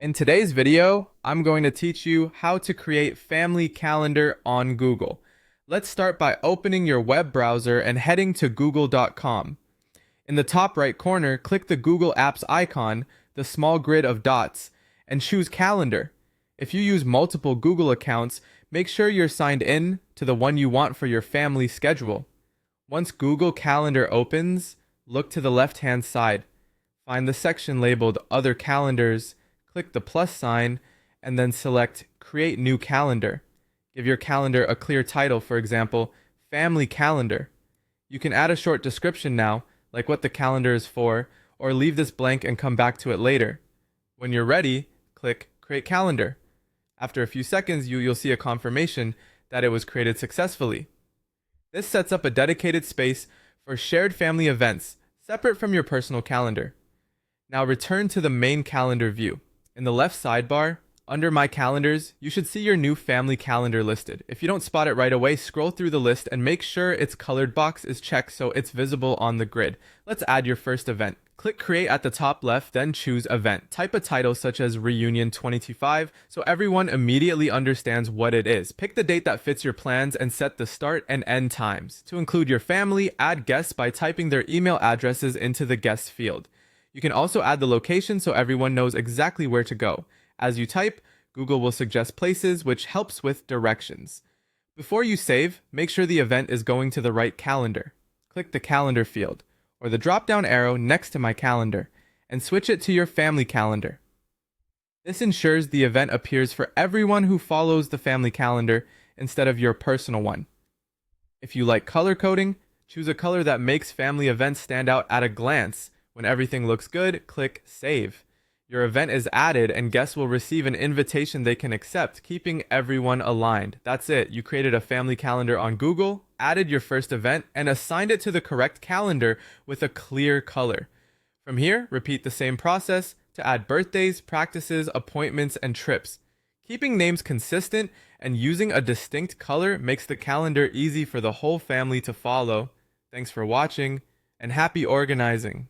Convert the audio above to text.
In today's video, I'm going to teach you how to create family calendar on Google. Let's start by opening your web browser and heading to google.com. In the top right corner, click the Google Apps icon, the small grid of dots, and choose Calendar. If you use multiple Google accounts, make sure you're signed in to the one you want for your family schedule. Once Google Calendar opens, look to the left-hand side. Find the section labeled Other Calendars, click the plus sign, and then select Create New Calendar. Give your calendar a clear title, for example, Family Calendar. You can add a short description now, like what the calendar is for, or leave this blank and come back to it later. When you're ready, click Create Calendar. After a few seconds, you'll see a confirmation that it was created successfully. This sets up a dedicated space for shared family events, separate from your personal calendar. Now return to the main calendar view. In the left sidebar, under My Calendars, you should see your new family calendar listed. If you don't spot it right away, scroll through the list and make sure its colored box is checked so it's visible on the grid. Let's add your first event. Click Create at the top left, then choose Event. Type a title such as Reunion 2025 so everyone immediately understands what it is. Pick the date that fits your plans and set the start and end times. To include your family, add guests by typing their email addresses into the guest field. You can also add the location so everyone knows exactly where to go. As you type, Google will suggest places, which helps with directions. Before you save, make sure the event is going to the right calendar. Click the calendar field, or the drop-down arrow next to My Calendar, and switch it to your family calendar. This ensures the event appears for everyone who follows the family calendar instead of your personal one. If you like color coding, choose a color that makes family events stand out at a glance. When everything looks good, click Save. Your event is added and guests will receive an invitation they can accept, keeping everyone aligned. That's it. You created a family calendar on Google, added your first event, and assigned it to the correct calendar with a clear color. From here, repeat the same process to add birthdays, practices, appointments, and trips. Keeping names consistent and using a distinct color makes the calendar easy for the whole family to follow. Thanks for watching, and happy organizing!